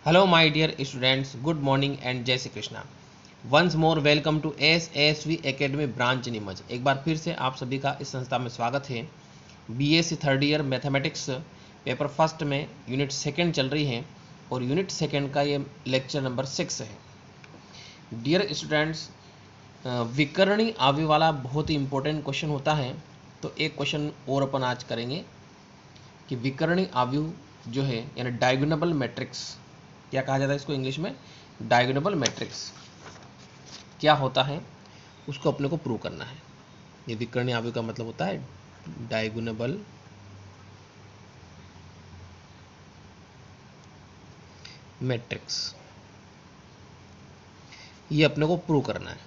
Hello, my dear students. Good morning and जय Shri Krishna. Once more welcome to SASV Academy branch Neemuch. एक बार फिर से आप सभी का इस संस्था में स्वागत है. BSc third year mathematics paper first में यूनिट सेकंड चल रही है और यूनिट सेकंड का ये लेक्चर नंबर 6 है. डियर स्टूडेंट्स, विकर्णी आव्यूह वाला बहुत ही इंपॉर्टेंट क्वेश्चन होता है. तो एक क्वेश्चन और अपन आज करेंगे कि विकर्णी आव्यूह जो है यानी डायगोनल मैट्रिक्स, क्या कहा जाता है इसको इंग्लिश में, डायगोनल मैट्रिक्स क्या होता है उसको अपने को प्रूव करना है. ये विकर्णी आव्यूह का मतलब होता है डायगोनल मैट्रिक्स. ये अपने को प्रूव करना है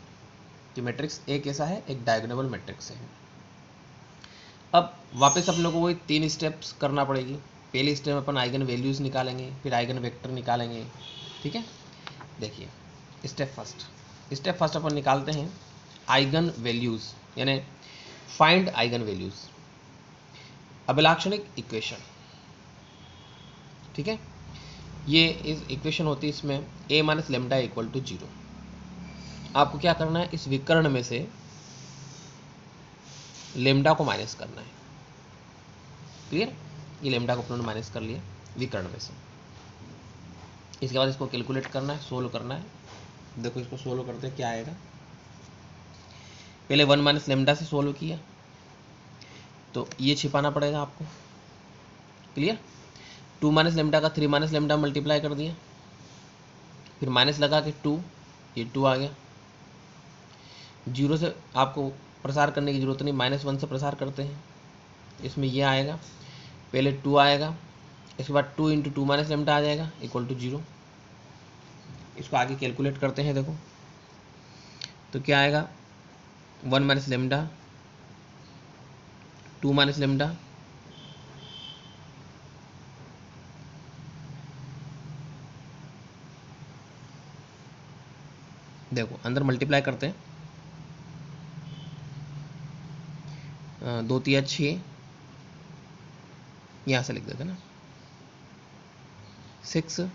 कि मैट्रिक्स ए कैसा है, एक डायगोनल मैट्रिक्स है. अब वापस अपने को वही 3 स्टेप्स करना पड़ेगी. पहली स्टेप में अपन आइगन वैल्यूज निकालेंगे, फिर आइगन वेक्टर निकालेंगे. ठीक है, देखिए स्टेप फर्स्ट अपन निकालते हैं आइगन वैल्यूज यानी फाइंड आइगन वैल्यूज, अभिलाक्षणिक इक्वेशन. ठीक है, ये इस इक्वेशन होती है, इसमें a माइनस लेमडा इक्वल टू 0. आपको क्या करना है, इस विकर्ण में से लेमडा को माइनस करना है. क्लियर, ये लेमडा को अपने माइनस कर लिया विकर्ण में से. इसके बाद इसको कैलकुलेट करना है, सोल्व करना है. देखो इसको सोल्व करते हैं क्या आएगा. पहले 1 माइनस लेमडा से सोल्व किया तो ये छिपाना पड़ेगा आपको. क्लियर, 2 माइनस लेमडा का 3 माइनस लेमडा मल्टीप्लाई कर दिया, फिर माइनस लगा के 2, ये 2 आ गया. 0 से आपको प्रसार करने की जरूरत नहीं, -1 से प्रसार करते हैं. इसमें ये आएगा, पहले 2 आएगा, इसके बाद 2 इंटू 2 माइनस लेमडा आ जाएगा इक्वल टू 0. इसको आगे कैलकुलेट करते हैं. देखो तो क्या आएगा, 1 माइनस लेमडा, 2 माइनस लेमडा, देखो अंदर मल्टीप्लाई करते हैं, 2 3 6, यहाँ से लिख देते हैं ना, 6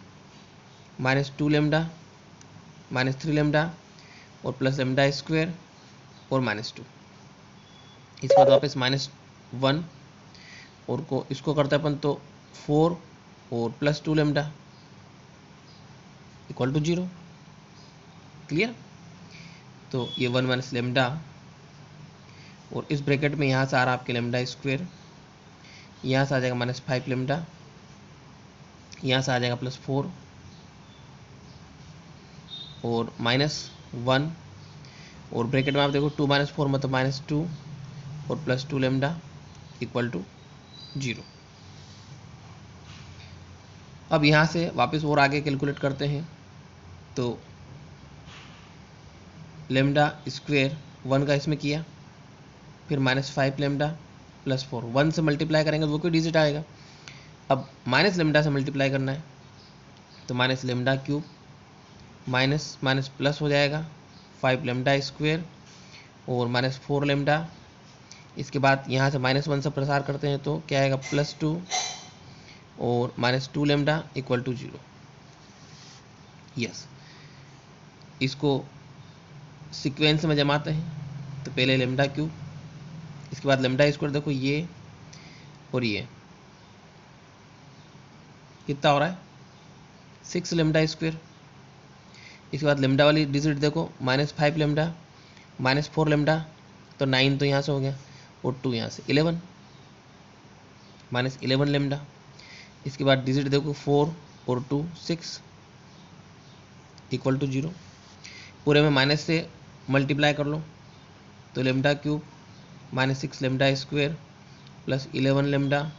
माइनस 2 लेमडा माइनस 3 लेमडा और प्लस लेमडा स्क्वायर और -2. इसके बाद वापस -1 और को इसको करते हैं अपन तो 4 और plus 2 lambda equal to 0. Clear, तो ये 1 माइनस लेमडा और इस ब्रैकेट में यहाँ से आ रहा आपके लेमडा स्क्वायर, यहाँ से आ जाएगा -5 लेमडा, यहाँ से आ जाएगा +4 और -1 और ब्रैकेट में आप देखो 2 माइनस 4 मतलब -2 और +2 लेमडा इक्वल टू 0. अब यहाँ से वापस और आगे कैलकुलेट करते हैं तो लेमडा स्क्वायर 1 का इसमें किया, फिर -5 लेमडा +4, 1 से मल्टीप्लाई करेंगे तो वो कोई डिजिट आएगा. अब माइनस लेमडा से मल्टीप्लाई करना है तो minus lambda cube minus minus plus हो जाएगा 5 लेमडा स्क्वायर और -4 लेमडा. इसके बाद यहाँ से -1 से प्रसार करते हैं तो क्या आएगा, +2 और -2 लेमडा इक्वल टू 0. यस, इसको सीक्वेंस में जमाते हैं तो पहले लेमडा क्यूब, इसके बाद लेमडा स्क्वायर. देखो ये और ये कितना हो रहा है, 6 लेमडा स्क्वायर. इसके बाद लेमडा वाली डिजिट देखो, -5 लेमडा -4 लेमडा तो 9 तो यहाँ से हो गया और 2 यहाँ से 11 -11 लेमडा. इसके बाद डिजिट देखो 4 और 2 6 इक्वल टू 0. पूरे में माइनस से मल्टीप्लाई कर लो तो lambda cube -6 lambda square plus 11 lambda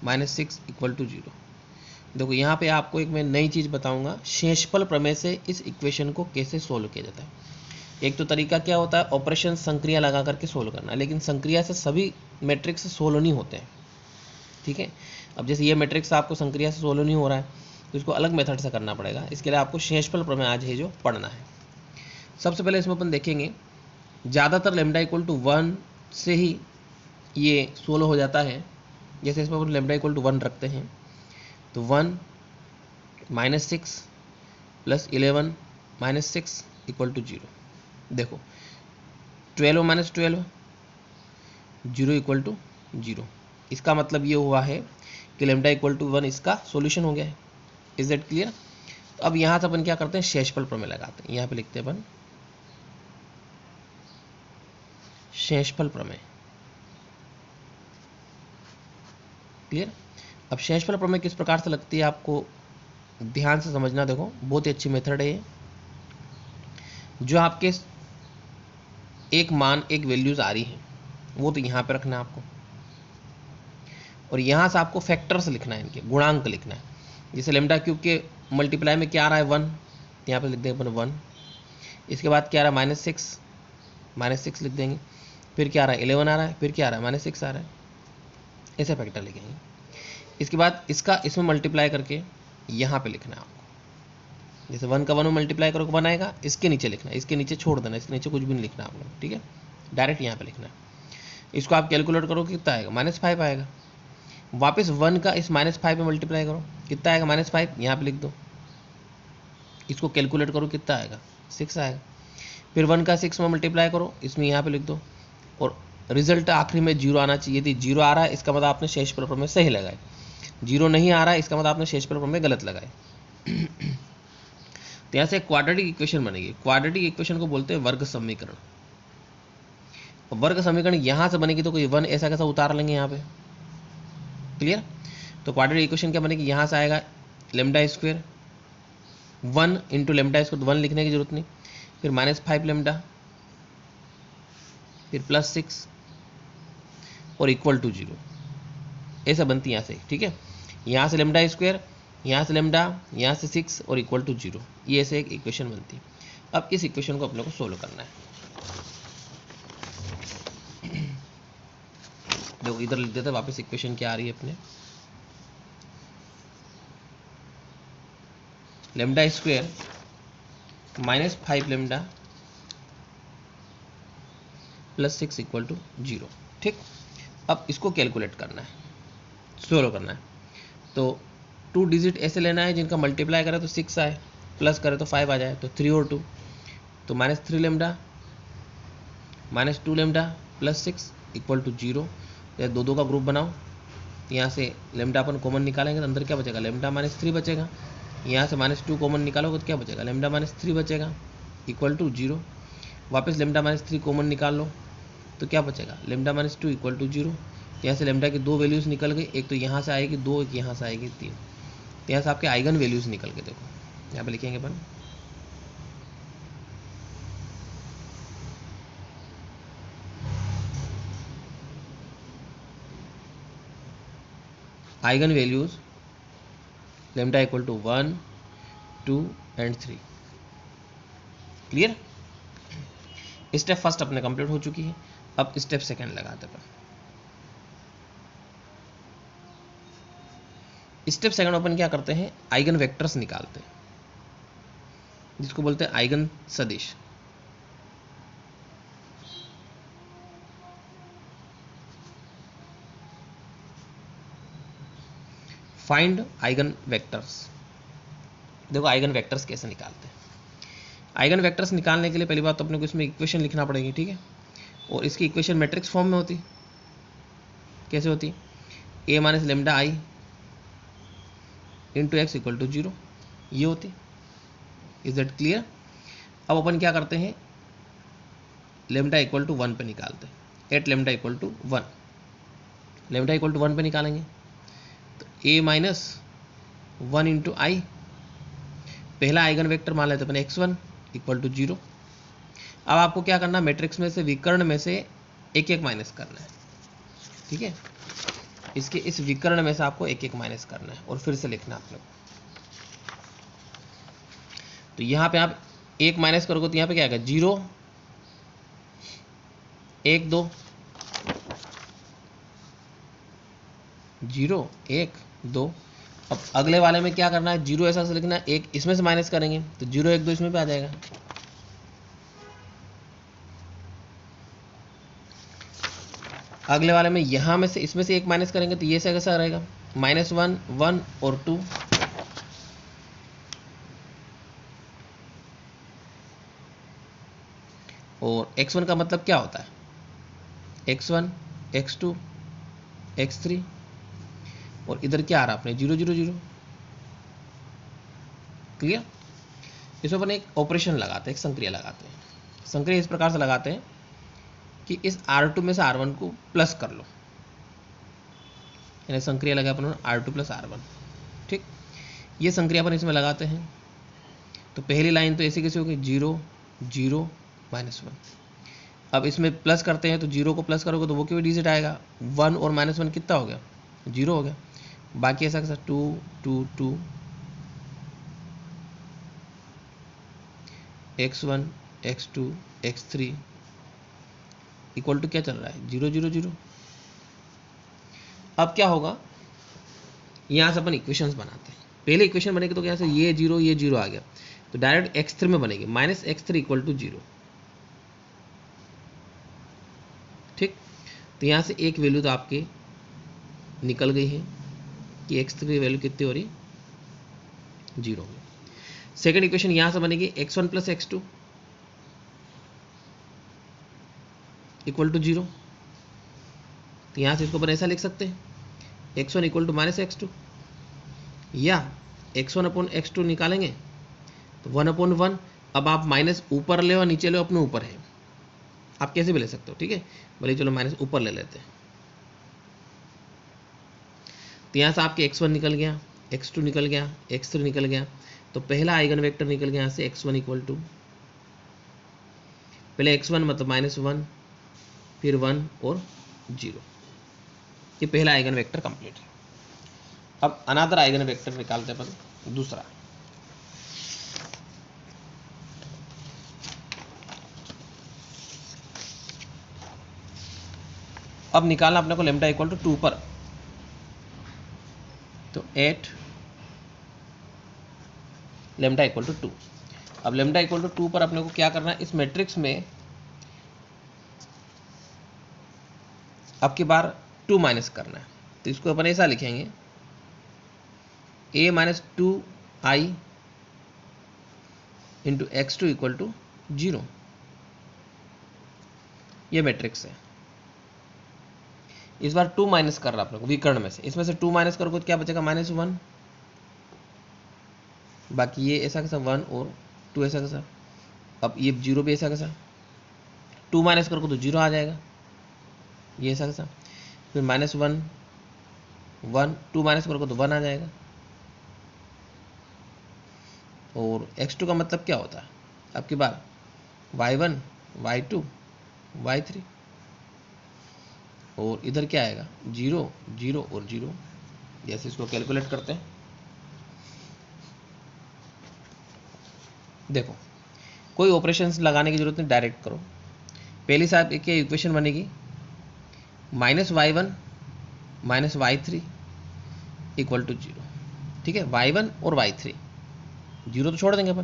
-6 equal to 0. देखो यहाँ पे आपको एक मैं नई चीज़ बताऊंगा, शेषफल प्रमेय से इस इक्वेशन को कैसे सोल्व किया जाता है. एक तो तरीका क्या होता है, ऑपरेशन संक्रिया लगा करके सोल्व करना, लेकिन संक्रिया से सभी मैट्रिक्स सोल्व नहीं होते हैं. ठीक है, अब जैसे ये मैट्रिक्स आपको संक्रिया से सोल्व नहीं हो रहा है तो इसको अलग मेथड से करना पड़ेगा. इसके लिए आपको शेषफल प्रमेय आज है जो पढ़ना है. सबसे पहले इसमें अपन देखेंगे ज़्यादातर लेमडा इक्वल टू 1 से ही ये सोल्व हो जाता है. जैसे इसमें अपन लेमडा इक्वल टू 1 रखते हैं तो 1 -6 + 11 - 6 = 0। देखो 12 - 12 0 = 0। इसका मतलब ये हुआ है कि λ = 1 इसका सॉल्यूशन हो गया है। Is that clear? तो अब यहाँ से अपन क्या करते हैं, शेषफल प्रमेय लगाते हैं। यहाँ पे लिखते हैं अपन शेषफल प्रमेय। क्लियर? अब शेषफल प्रमेय किस प्रकार से लगती है आपको ध्यान से समझना। देखो बहुत ही अच्छी मेथड है ये। जो आपके एक मान एक वैल्यूज आ रही है वो तो यहाँ पे रखना है आपको, और यहाँ से आपको फैक्टर्स लिखना है, इनके गुणांक लिखना है। जैसे लैम्डा क्यूब के मल्टीप्लाई में क्या आ रहा है 1, यहाँ पे लिख देंगे अपन 1। इसके बाद क्या आ रहा है -6 लिख देंगे। फिर क्या आ रहा है 11 आ रहा है, फिर क्या आ रहा है -6 आ रहा है, ऐसे फैक्टर लिखेंगे। इसके बाद इसका इसमें मल्टीप्लाई करके यहाँ पे लिखना है आपको। जैसे 1 का 1 में मल्टीप्लाई करोगे 1 आएगा, इसके नीचे लिखना है, इसके नीचे छोड़ देना, इसके नीचे कुछ भी नहीं लिखना आप लोग, ठीक है, डायरेक्ट यहाँ पे लिखना है। इसको आप कैलकुलेट करो कितना आएगा, -5 आएगा। वापस 1 का इस -5 पे मल्टीप्लाई करो, कितना आएगा -5, यहाँ पे लिख दो। इसको कैलकुलेट करो कितना आएगा, 6 आएगा। फिर 1 का 6 में मल्टीप्लाई करो, इसमें यहाँ पे लिख दो, और रिजल्ट आखिरी में 0 आना चाहिए थी। 0 आ रहा है, इसका मतलब आपने शेषफल प्रमेय सही लगाए। 0 नहीं आ रहा है, इसका मतलब आपने शेषफल प्रमेय गलत लगाए। तो यहाँ से क्वाड्रेटिक इक्वेशन बनेगी। क्वाड्रेटिक इक्वेशन को बोलते हैं वर्ग समीकरण। वर्ग समीकरण यहाँ से बनेगी तो कोई 1 ऐसा कैसा उतार लेंगे यहाँ पे। क्लियर? तो क्वाड्रेटिक इक्वेशन क्या बनेगी, यहाँ से आएगा λ², 1 × λ², 1 लिखने की जरूरत नहीं, फिर -5 λ, फिर +6 और = 0, ऐसा बनती है यहाँ से। ठीक है, यहाँ से λ², यहाँ से λ, यहाँ से 6 और = 0, ये ऐसे एक इक्वेशन बनती है। अब इस इक्वेशन को अपने को सोल्व करना है। देखो इधर लिख देते हैं वापस इक्वेशन क्या आ रही है अपने, λ² -5 λ +6 = 0। ठीक, अब इसको कैलकुलेट करना है, सोल्व करना है। तो 2 डिजिट ऐसे लेना है जिनका मल्टीप्लाई करें तो 6 आए, प्लस करें तो 5 आ जाए, तो 3 और 2 तो -3 λ -2 λ +6 = 0। या 2 का ग्रुप बनाओ, यहाँ से λ अपन कॉमन निकालेंगे तो अंदर क्या बचेगा, λ -3 बचेगा। यहाँ से -2 कॉमन निकालोगे तो क्या बचेगा, λ -3 बचेगा, = 0। वापस λ -3 कॉमन निकाल लो तो क्या बचेगा, λ -2 = 0। यहाँ से लैम्डा की 2 वैल्यूज़ निकल गई, एक तो यहाँ से आएगी 2, एक यहाँ से आएगी 3। तो यहाँ से आपके आइगन वैल्यूज़ निकल के, देखो यहाँ पे लिखेंगे अपन eigen values λ = 1, 2 and 3। Clear? Step first अपने कंप्लीट हो चुकी है। अब स्टेप सेकंड लगाते हैं। स्टेप सेकंड अपन क्या करते हैं, आइगन वेक्टर्स निकालते हैं, जिसको बोलते हैं आइगन सदिश। Find eigen vectors. देखो आइगन वेक्टर्स कैसे निकालते हैं। आइगन वेक्टर्स निकालने के लिए पहली बात तो अपने को इसमें इक्वेशन लिखना पड़ेगी, ठीक है, और इसकी इक्वेशन मैट्रिक्स फॉर्म में होती। कैसे होती, a - λi × x = 0, ये होती। Is that clear? अब अपन क्या करते हैं, λ = 1 पे निकालते हैं। एट λ = 1, λ = 1 पे निकालेंगे तो a - 1 × i, पहला आइगन वेक्टर मान लेते अपन x1 = 0। अब आपको क्या करना, मैट्रिक्स में से विकर्ण में से एक एक माइनस करना है, ठीक है, इसके इस विकर्ण में से आपको एक एक माइनस करना है और फिर से लिखना आप लोग। तो यहाँ पे आप एक माइनस करोगे तो यहाँ पे क्या आएगा, 0, 1 2, 0 1 2। अब अगले वाले में क्या करना है, 0 ऐसा से लिखना है, 1 इसमें से माइनस करेंगे तो 0 1 2 इसमें पे आ जाएगा। अगले वाले में यहाँ में से इसमें से एक माइनस करेंगे तो ये से कैसा रहेगा, -1 1 और 2, और x1 का मतलब क्या होता है, x1 x2 x3, और इधर क्या आ रहा है अपने 0 0 0। क्लियर। इसमें अपन एक ऑपरेशन लगाते हैं, एक संक्रिया लगाते हैं। संक्रिया इस प्रकार से लगाते हैं कि इस R2 में से R1 को प्लस कर लो, यानी संक्रिया लगा अपन R2 प्लस R1। ठीक, ये संक्रिया अपन इसमें लगाते हैं। तो पहली लाइन तो ऐसी कैसे होगी, 0 0 -1। अब इसमें प्लस करते हैं तो 0 को प्लस करोगे तो वो क्यों डिजिट आएगा, 1 और -1 कितना हो गया, 0 हो गया। बाकी ऐसा कैसा 2 2 2 x1 x2 x3 equal to क्या चल रहा है, 0 0 0। अब क्या होगा, यहाँ से अपन इक्वेशंस बनाते हैं। पहले इक्वेशन बनेगी तो यहाँ से ये 0 आ गया, तो डायरेक्ट x3 में बनेगी -x3 इक्वल टू 0। ठीक, तो यहाँ से एक वैल्यू तो आपके निकल गई है कि x3 की वैल्यू कितनी हो रही, 0 हो गई। सेकेंड इक्वेशन यहाँ से बनेगी x1 plus x2 equal to 0। तो यहाँ से इसको अपन ऐसा लिख सकते हैं, x1 इक्वल टू -x2, या x1 अपॉन x2 निकालेंगे तो 1/1। अब आप माइनस ऊपर ले और नीचे ले, अपने ऊपर है, आप कैसे भी ले सकते हो। ठीक है, बोलिए चलो माइनस ऊपर ले लेते हैं। तो यहाँ से आपके x1 निकल गया, x2 निकल गया, x3 निकल गया। तो पहला आइगन वेक्टर निकल गया यहाँ से x1 इक्वल टू, पहले x1 मतलब -1, फिर 1 और 0। ये पहला आइगन वेक्टर कंप्लीट है। अब अनदर आइगन वेक्टर निकालते हैं अपन, दूसरा। अब निकालना अपने को लेमडा इक्वल टू 2 पर। तो 8 लेमडा इक्वल टू 2। अब लेमडा इक्वल टू 2 पर अपने को क्या करना है, इस मैट्रिक्स में अब की बार 2 माइनस करना है। तो इसको अपन ऐसा लिखेंगे, a minus 2i into x2 equal to 0। ये मैट्रिक्स है। इस बार 2 माइनस कर रहा अपने को विकर्ण में से, इसमें से 2 माइनस करोगे तो क्या बचेगा, -1। बाकी ये ऐसा कैसा 1 और 2 ऐसा कैसा। अब ये 0 भी ऐसा कैसा, 2 माइनस करोगे तो 0 आ जाएगा, ये ऐसा कैसा। फिर -1 1, 2 माइनस करोगे तो 1 आ जाएगा। और x2 का मतलब क्या होता है, आपकी बार y1 y2 y3, और इधर क्या आएगा 0 0 और 0। जैसे इसको कैलकुलेट करते हैं, देखो कोई ऑपरेशंस लगाने की जरूरत नहीं, डायरेक्ट करो। पहली से आप एक इक्वेशन बनेगी -y1 -y3 इक्वल टू 0। ठीक है, y1 और y3, 0 तो छोड़ देंगे अपन।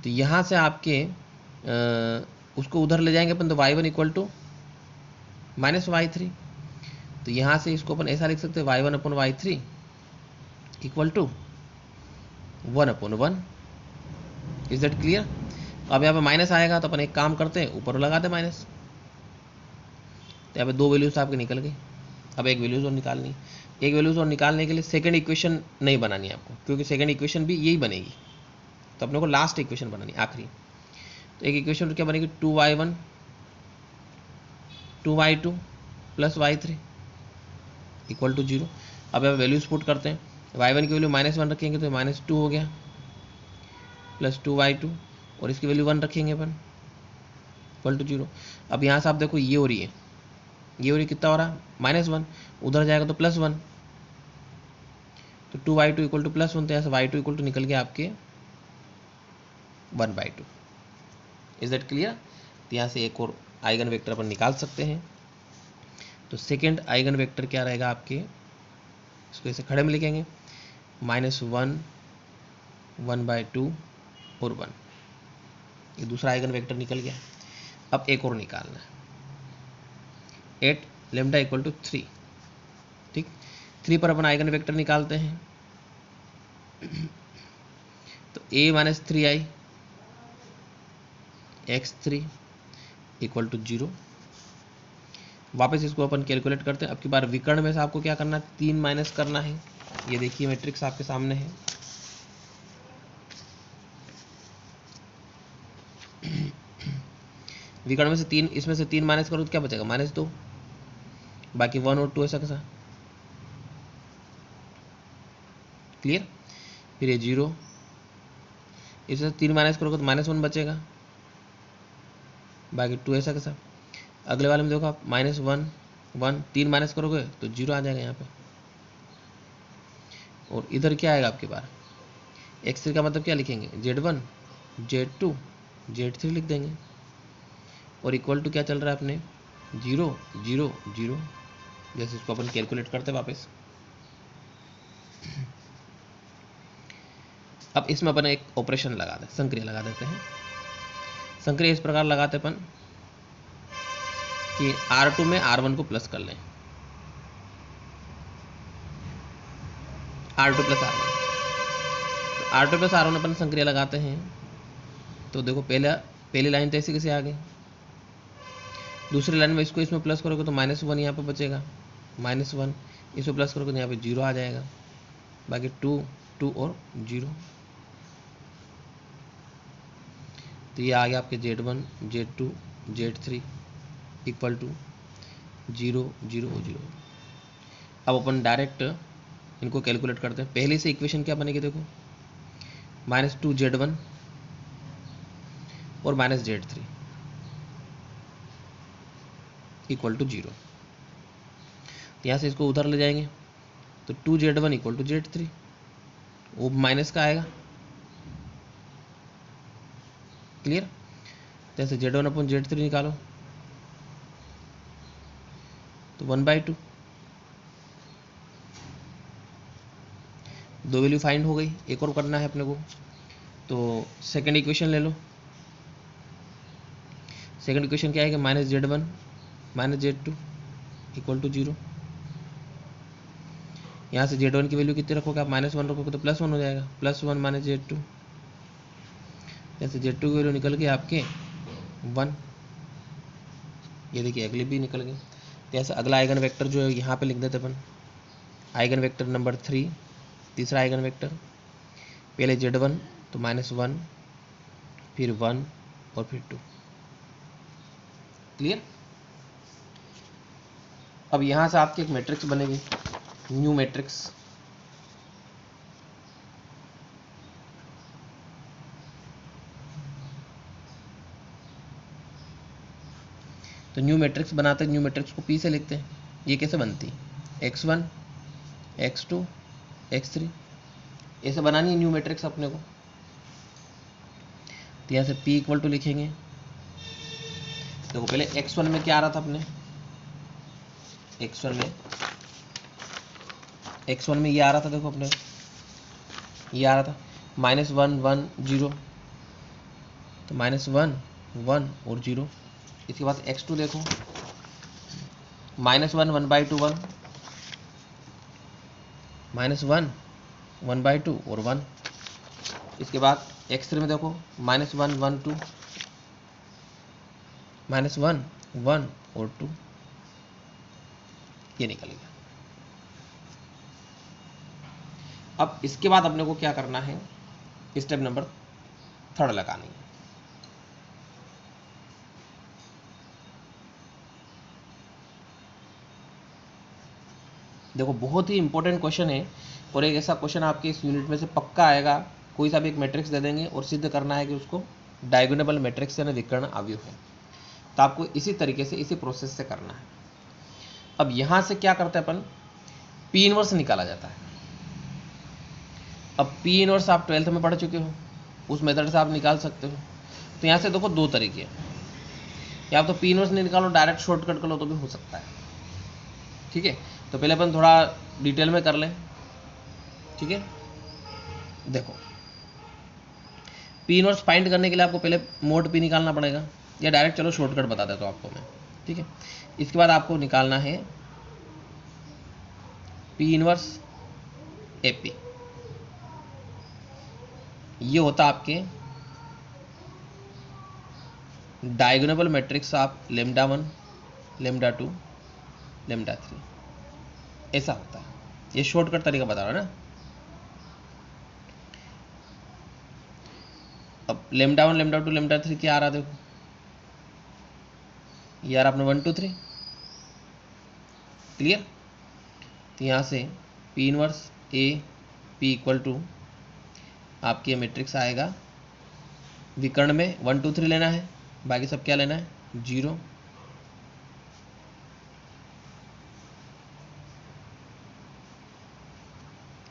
तो यहाँ से आपके उसको उधर ले जाएंगे अपन, तो y1 इक्वल टू -y3। तो यहाँ से इसको अपन ऐसा लिख सकते हैं, y1 upon y3 equal to 1/1। Is that clear. अब यहाँ पे माइनस आएगा तो अपन एक काम करते हैं, ऊपर लगाते माइनस। तो यहाँ पे 2 वैल्यूज आपके निकल गई। अब एक वैल्यूज और निकालनी, एक वैल्यूज और निकालने के लिए सेकंड इक्वेशन नहीं बनानी है आपको, क्योंकि सेकंड इक्वेशन भी यही बनेगी। तो अपने को लास्ट इक्वेशन बनानी, आखिरी। तो एक इक्वेशन क्या बनेगी, 2y1 2y2 plus y3 equal to 0। अब यहाँ वैल्यूज पुट करते हैं, y1 की वैल्यू -1 रखेंगे तो -2 हो गया, प्लस 2y2, और इसकी वैल्यू 1 रखेंगे अपन इक्वल टू 0। अब यहाँ से आप देखो ये हो रही है, ये हो रही, कितना हो रहा है -1, उधर जाएगा तो +1, तो 2y2 इक्वल टू +1। तो यहाँ से y2 इक्वल टू निकल गया आपके 1/2। Is that clear. तो यहाँ से एक और आइगन वेक्टर अपन निकाल सकते हैं। तो सेकेंड आइगन वेक्टर क्या रहेगा आपके, इसको ऐसे खड़े में लिखेंगे, -1 1/2 और 1। ये दूसरा आइगन वेक्टर निकल गया। अब एक और निकालना है, 8 लेमडा इक्वल टू 3। ठीक, 3 पर अपन आइगन वेक्टर निकालते हैं। तो a minus 3i x3 equal to 0। वापस इसको अपन कैलकुलेट करते हैं। अब की बार विकर्ण में से आपको क्या करना है, 3 माइनस करना है। ये देखिए मैट्रिक्स आपके सामने है। विकर्ण में से 3, इसमें से 3 माइनस करो तो क्या बचेगा, -2। बाकी 1 और 2 ऐसा कैसा, क्लियर। फिर ये 0, इसमें से 3 माइनस करोगे तो -1 बचेगा, बाकी 2 ऐसा कैसा। अगले वाले में देखो आप -1 1, 3 माइनस करोगे तो 0 आ जाएगा यहाँ पे। और इधर क्या आएगा आपके पास, x3 का मतलब क्या लिखेंगे, Z1 Z2 Z3 लिख देंगे। और इक्वल टू क्या चल रहा है अपने, 0 0 0। जैसे इसको अपन कैलकुलेट करते हैं वापस। अब इसमें अपन एक ऑपरेशन लगा दें, संक्रिया लगा देते हैं। संक्रिया इस प्रकार लगाते अपन कि R2 में R1 को प्लस कर लें, R2 प्लस R1। तो R2 प्लस R1 अपन संक्रिया लगाते हैं। तो देखो पहली लाइन तो ऐसे कैसे आ गई। दूसरी लाइन में इसको इसमें प्लस करोगे तो -1 यहाँ पे बचेगा, -1 इसमें प्लस करोगे तो यहाँ पे 0 आ जाएगा, बाकी 2 2 और 0। तो ये आ गया आपके Z1 Z2 Z3 equal to 0 0 और 0। अब अपन डायरेक्ट इनको कैलकुलेट करते हैं। पहले से इक्वेशन क्या बनेगी देखो, -2 Z1 और -Z3 इक्वल टू 0। यहाँ से इसको उधर ले जाएंगे तो 2 Z1 इक्वल टू Z3, वो माइनस का आएगा, क्लियर। जैसे Z1 अपन Z3 निकालो तो 1/2, दो वैल्यू फाइंड हो गई। एक और करना है अपने को, तो सेकंड इक्वेशन ले लो। सेकंड इक्वेशन क्या है कि -Z1 -Z2 इक्वल टू 0। यहाँ से Z1 की वैल्यू कितनी रखोगे आप, -1 रखोगे तो +1 हो जाएगा, +1 -Z2। जैसे Z2 की वैल्यू निकल गई आपके 1, ये देखिए अगली भी निकल गई। जैसे अगला आइगन वेक्टर जो है यहाँ पे लिख देते अपन, आइगन वेक्टर नंबर 3, तीसरा आइगन वेक्टर। पहले Z1 तो -1, फिर 1 और फिर 2, क्लियर। अब यहाँ से आपकी एक मैट्रिक्स बनेगी, न्यू मैट्रिक्स। तो न्यू मैट्रिक्स बनाते हैं, न्यू मैट्रिक्स को P से लिखते हैं। ये कैसे बनती है, x1 x2 x3 ऐसे बनानी है न्यू मैट्रिक्स अपने को। तो यहाँ से P इक्वल टू लिखेंगे। देखो पहले x1 में क्या आ रहा था अपने, x1 में ये आ रहा था, देखो अपने ये आ रहा था -1 1 0, तो -1 1 और 0। इसके बाद x2 देखो -1 1/2 1, -1 1/2 और 1। इसके बाद x3 में देखो -1 1 2, -1 1 और 2, ये निकल गया। अब इसके बाद अपने को क्या करना है, स्टेप नंबर 3 लगानी है। देखो बहुत ही इंपॉर्टेंट क्वेश्चन है, और एक ऐसा क्वेश्चन आपके इस यूनिट में से पक्का आएगा। कोई सा भी एक मैट्रिक्स दे देंगे और सिद्ध करना है कि उसको डायगोनल मैट्रिक्स यानी विकर्ण अवयव है। तो आपको इसी तरीके से, इसी प्रोसेस से करना है। अब यहां से क्या करते हैं अपन, P इनवर्स निकाला जाता है। अब P इनवर्स आप 12th में पढ़ चुके हो, उस मेथड से आप निकाल सकते हो। तो यहाँ से देखो दो तरीके हैं, या आप तो P इनवर्स नहीं निकालो, डायरेक्ट शॉर्टकट कर लो तो भी हो सकता है, ठीक है। तो पहले अपन थोड़ा डिटेल में कर लें, ठीक है। देखो P इनवर्स फाइंड करने के लिए आपको पहले मोड P निकालना पड़ेगा, या डायरेक्ट चलो शॉर्टकट बता देता हूँ आपको मैं, ठीक है। इसके बाद आपको निकालना है P इनवर्स AP। ये होता आपके diagonal matrix of lambda 1, lambda 2, lambda 3, ऐसा होता है। ये शॉर्टकट तरीका बता रहा है ना। अब लेमडा 1, लेमडा 2, लेमडा 3 क्या आ रहा देखो, ये आ रहा अपने 1 2 3, क्लियर। तो यहाँ से P inverse A P equal to आपकी मैट्रिक्स आएगा, विकर्ण में 1 2 3 लेना है, बाकी सब क्या लेना है, 0।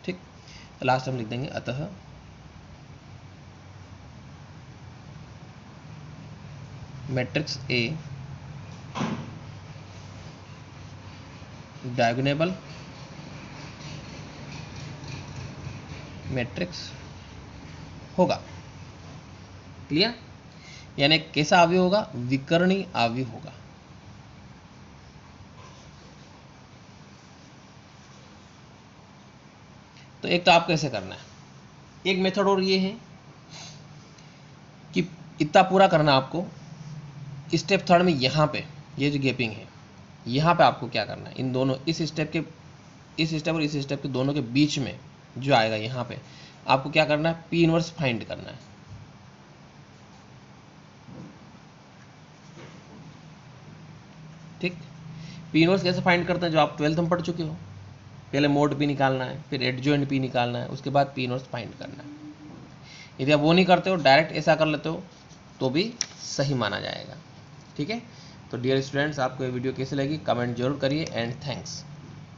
ठीक, तो लास्ट हम लिख देंगे अतः मैट्रिक्स A डायगोनल मैट्रिक्स होगा, क्लियर। यानी कैसा अवयव होगा, विकर्णी अवयव होगा। तो एक तो आप कैसे करना है, एक मेथड और ये है कि इतना पूरा करना आपको। स्टेप थर्ड में यहाँ पे ये जो गैपिंग है, यहाँ पे आपको क्या करना है, इन दोनों इस स्टेप और इस स्टेप के दोनों के बीच में जो आएगा यहाँ पे आपको क्या करना है, P इनवर्स फाइंड करना है। ठीक, P इनवर्स कैसे फाइंड करते हैं, जो आप 12th में पढ़ चुके हो। पहले मोड P निकालना है, फिर एडजॉइंट P निकालना है, उसके बाद P इनवर्स फाइंड करना है। यदि आप वो नहीं करते हो, डायरेक्ट ऐसा कर लेते हो, तो भी सही माना जाएगा। ठीक है, तो डियर स्टूडेंट्स, आपको ये वीडियो कैसी लगी कमेंट जरूर करिए एंड थैंक्स।